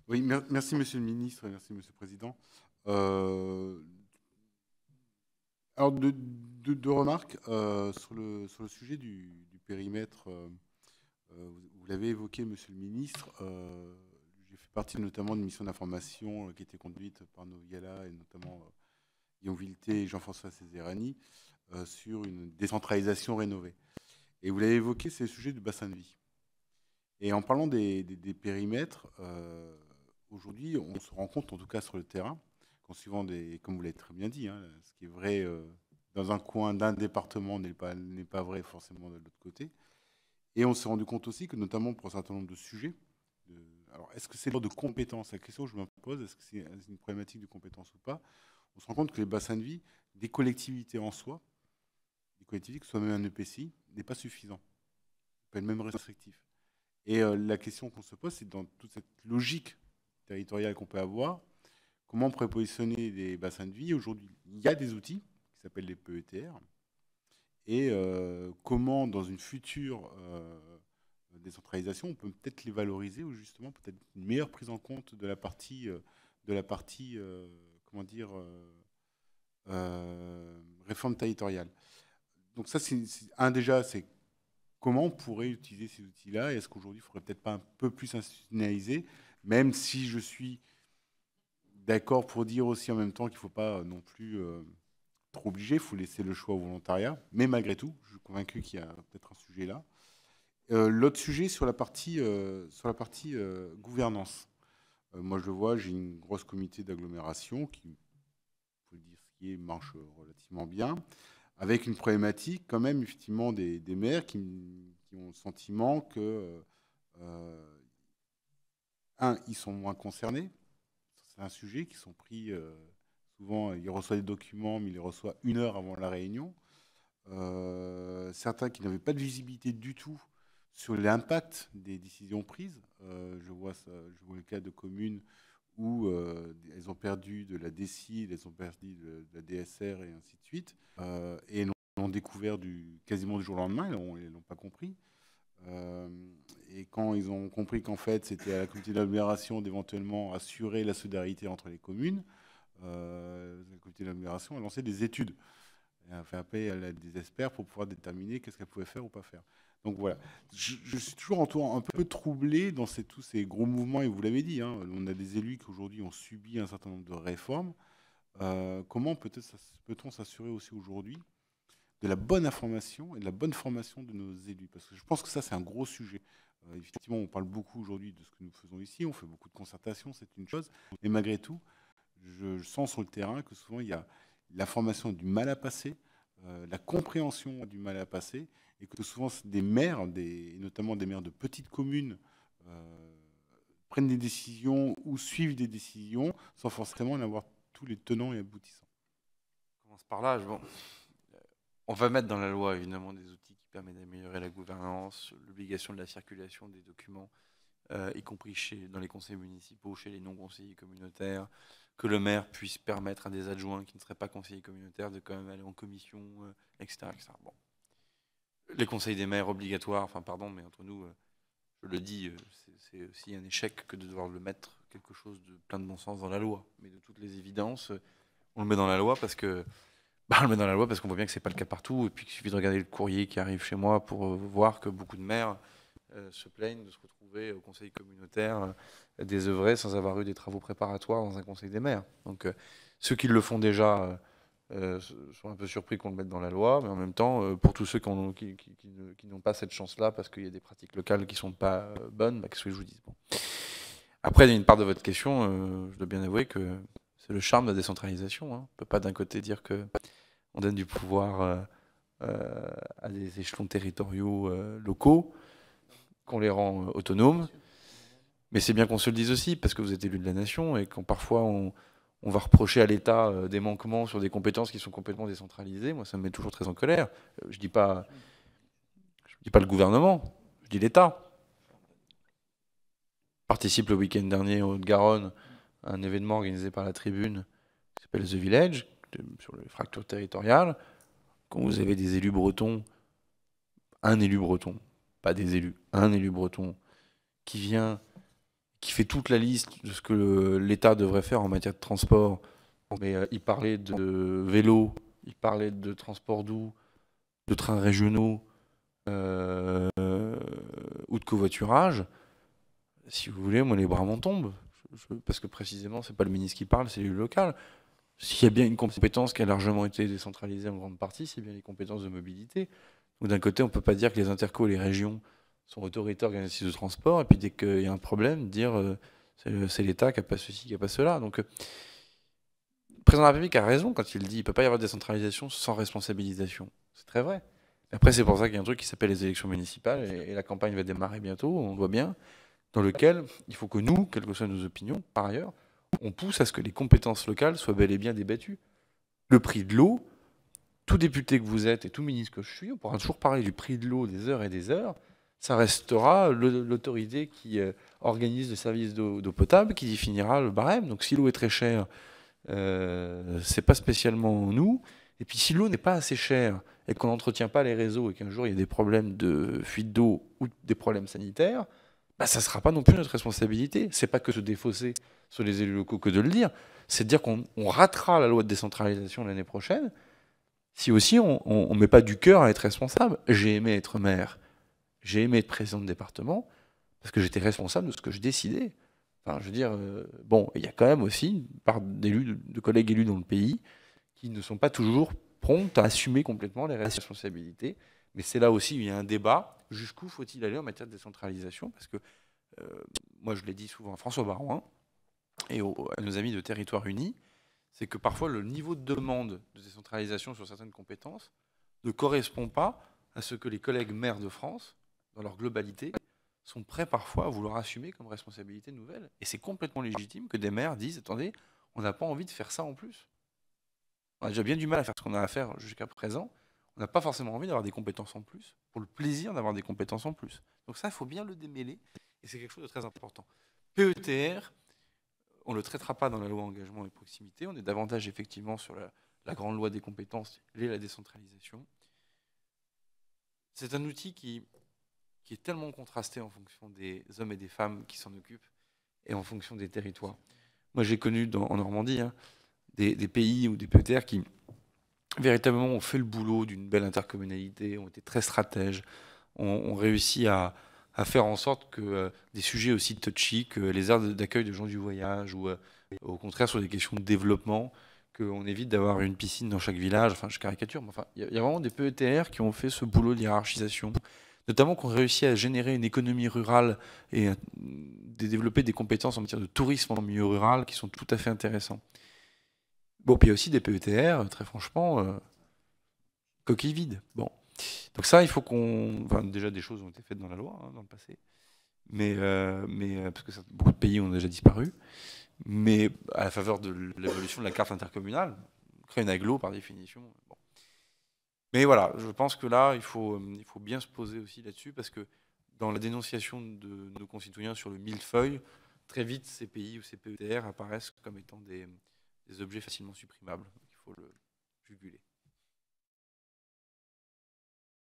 Oui, merci Monsieur le Ministre, et merci Monsieur le Président. Euh, alors, deux remarques sur le sujet du périmètre. Vous l'avez évoqué, Monsieur le Ministre. J'ai fait partie notamment d'une mission d'information qui était conduite par Noviala et notamment Guillaume Vuilletet et Jean-François Cézérani sur une décentralisation rénovée. Et vous l'avez évoqué, c'est le sujet du bassin de vie. Et en parlant des périmètres, aujourd'hui, on se rend compte, en tout cas sur le terrain, qu'en suivant comme vous l'avez très bien dit, hein, ce qui est vrai dans un coin d'un département n'est pas vrai forcément de l'autre côté. Et on s'est rendu compte aussi que, notamment pour un certain nombre de sujets, alors est-ce que c'est l'ordre de compétence? La question que je me pose, est-ce que c'est une problématique de compétence ou pas? On se rend compte que les bassins de vie, des collectivités en soi, des collectivités, que ce soit même un EPCI, n'est pas suffisant, pas le même restrictif. Et la question qu'on se pose, c'est dans toute cette logique territoriale qu'on peut avoir, comment on pourrait positionner des bassins de vie. Aujourd'hui, il y a des outils qui s'appellent les PETR. Et comment, dans une future décentralisation, on peut peut-être les valoriser ou justement peut-être une meilleure prise en compte de la partie comment dire, réforme territoriale. Donc ça, déjà, c'est comment on pourrait utiliser ces outils-là? Est-ce qu'aujourd'hui, il ne faudrait peut-être pas un peu plus institutionnaliser, même si je suis d'accord pour dire aussi en même temps qu'il ne faut pas non plus trop obliger, il faut laisser le choix au volontariat. Mais malgré tout, je suis convaincu qu'il y a peut-être un sujet là. L'autre sujet sur la partie gouvernance. Moi, je le vois, j'ai une grosse comité d'agglomération qui, faut le dire ce qui est, marche relativement bien, avec une problématique quand même, effectivement, des maires qui ont le sentiment que, ils sont moins concernés. C'est un sujet qui sont pris, souvent, ils reçoivent des documents, mais ils les reçoivent 1 heure avant la réunion. Certains qui n'avaient pas de visibilité du tout sur l'impact des décisions prises. Je vois le cas de communes où elles ont perdu de la DSIL, elles ont perdu de la DSR et ainsi de suite, et l'ont découvert quasiment du jour au lendemain, ils ne l'ont pas compris. Euh, et quand ils ont compris qu'en fait c'était à la communauté d'agglomération d'éventuellement assurer la solidarité entre les communes, la communauté d'agglomération a lancé des études. Elle a fait appel à l'aide des experts pour pouvoir déterminer qu'est-ce qu'elle pouvait faire ou pas faire. Donc voilà, je suis toujours un peu troublé dans tous ces gros mouvements, et vous l'avez dit, hein, on a des élus qui aujourd'hui ont subi un certain nombre de réformes. Comment peut-on s'assurer aussi aujourd'hui de la bonne information et de la bonne formation de nos élus? Parce que je pense que ça, c'est un gros sujet. Effectivement, on parle beaucoup aujourd'hui de ce que nous faisons ici, on fait beaucoup de concertations, c'est une chose, mais malgré tout, je sens sur le terrain que souvent, il y a l'information a du mal à passer, la compréhension a du mal à passer, et que souvent, des maires, et notamment des maires de petites communes, euh, prennent des décisions ou suivent des décisions sans forcément en avoir tous les tenants et aboutissants. On commence par là. On va mettre dans la loi évidemment des outils qui permettent d'améliorer la gouvernance, l'obligation de la circulation des documents, y compris dans les conseils municipaux, chez les non-conseillers communautaires, que le maire puisse permettre à des adjoints qui ne seraient pas conseillers communautaires de quand même aller en commission, etc., etc. Bon. Les conseils des maires obligatoires, enfin pardon, mais entre nous, je le dis, c'est aussi un échec que de devoir le mettre quelque chose de plein de bon sens dans la loi. Mais de toutes les évidences, on le met dans la loi parce que on le met dans la loi parce qu'on voit bien que c'est pas le cas partout. Et puis il suffit de regarder le courrier qui arrive chez moi pour voir que beaucoup de maires se plaignent de se retrouver au conseil communautaire désœuvrés sans avoir eu des travaux préparatoires dans un conseil des maires. Donc ceux qui le font déjà sont un peu surpris qu'on le mette dans la loi, mais en même temps, pour tous ceux qui n'ont pas cette chance-là, parce qu'il y a des pratiques locales qui sont pas bonnes, qu'est-ce que je vous dis? Bon. Après, il y a une part de votre question, je dois bien avouer que c'est le charme de la décentralisation. Hein. On ne peut pas d'un côté dire que on donne du pouvoir à des échelons territoriaux locaux, qu'on les rend autonomes. Mais c'est bien qu'on se le dise aussi, parce que vous êtes élu de la nation, et quand parfois on va reprocher à l'État des manquements sur des compétences qui sont complètement décentralisées, moi ça me met toujours très en colère. Je dis pas le gouvernement, je dis l'État. Participe le week-end dernier au Haut-de-Garonne à un événement organisé par la Tribune qui s'appelle The Village, sur les fractures territoriales. Quand vous avez des élus bretons, un élu breton, pas des élus, un élu breton, qui vient, qui fait toute la liste de ce que l'État devrait faire en matière de transport. Mais il parlait de vélo, il parlait de transport doux, de trains régionaux euh, ou de covoiturage. Si vous voulez, moi, les bras m'en tombent. Parce que précisément, c'est pas le ministre qui parle, c'est l'élu local. S'il y a bien une compétence qui a largement été décentralisée en grande partie, c'est bien les compétences de mobilité. Donc d'un côté, on ne peut pas dire que les intercos et les régions sont autoritaires organisatrices de transport, et puis dès qu'il y a un problème, dire c'est l'État qui n'a pas ceci, qui n'a pas cela. Donc le président de la République a raison quand il dit qu'il ne peut pas y avoir de décentralisation sans responsabilisation. C'est très vrai. Après, c'est pour ça qu'il y a un truc qui s'appelle les élections municipales, et la campagne va démarrer bientôt, on le voit bien, dans lequel il faut que nous, quelles que soient nos opinions, par ailleurs, on pousse à ce que les compétences locales soient bel et bien débattues. Le prix de l'eau, tout député que vous êtes et tout ministre que je suis, on pourra toujours parler du prix de l'eau des heures et des heures. Ça restera l'autorité qui organise le service d'eau potable qui définira le barème. Donc si l'eau est très chère, c'est pas spécialement nous. Et puis si l'eau n'est pas assez chère et qu'on n'entretient pas les réseaux et qu'un jour il y a des problèmes de fuite d'eau ou des problèmes sanitaires, bah, ça ne sera pas non plus notre responsabilité. C'est pas que se défausser sur les élus locaux que de le dire. C'est de dire qu'on ratera la loi de décentralisation l'année prochaine si aussi on ne met pas du cœur à être responsable. J'ai aimé être maire, j'ai aimé être président de département, parce que j'étais responsable de ce que je décidais. Enfin, je veux dire, bon, il y a quand même aussi une part d'élus, de collègues élus dans le pays, qui ne sont pas toujours prompts à assumer complètement les responsabilités. Mais c'est là aussi où il y a un débat. Jusqu'où faut-il aller en matière de décentralisation? Parce que, moi je l'ai dit souvent à François Baroin et à nos amis de Territoire Unis, c'est que parfois le niveau de demande de décentralisation sur certaines compétences ne correspond pas à ce que les collègues maires de France, dans leur globalité, sont prêts parfois à vouloir assumer comme responsabilité nouvelle. Et c'est complètement légitime que des maires disent, attendez, on n'a pas envie de faire ça en plus. On a déjà bien du mal à faire ce qu'on a à faire jusqu'à présent. On n'a pas forcément envie d'avoir des compétences en plus, pour le plaisir d'avoir des compétences en plus. Donc ça, il faut bien le démêler, et c'est quelque chose de très important. PETR, on ne le traitera pas dans la loi engagement et proximité, on est davantage effectivement sur la grande loi des compétences et la décentralisation. C'est un outil qui est tellement contrasté en fonction des hommes et des femmes qui s'en occupent et en fonction des territoires. Moi, j'ai connu en Normandie des pays ou des PETR qui véritablement ont fait le boulot d'une belle intercommunalité, ont été très stratèges, ont réussi à faire en sorte que des sujets aussi touchy que les aires d'accueil de gens du voyage ou au contraire sur des questions de développement, qu'on évite d'avoir une piscine dans chaque village, enfin je caricature, mais enfin il y a vraiment des PETR qui ont fait ce boulot de hiérarchisation, notamment qui ont réussi à générer une économie rurale et à développer des compétences en matière de tourisme en milieu rural qui sont tout à fait intéressants. Bon, puis il y a aussi des PETR, très franchement, coquilles vides. Bon. Donc ça, il faut qu'on... Enfin, déjà, des choses ont été faites dans la loi, dans le passé. Mais parce que beaucoup de pays ont déjà disparu. Mais à la faveur de l'évolution de la carte intercommunale, créer une agglo, par définition. Bon. Mais voilà, je pense que là, il faut bien se poser aussi là-dessus, parce que dans la dénonciation de nos concitoyens sur le millefeuille, très vite, ces pays ou ces PETR apparaissent comme étant des objets facilement supprimables. Il faut le juguler.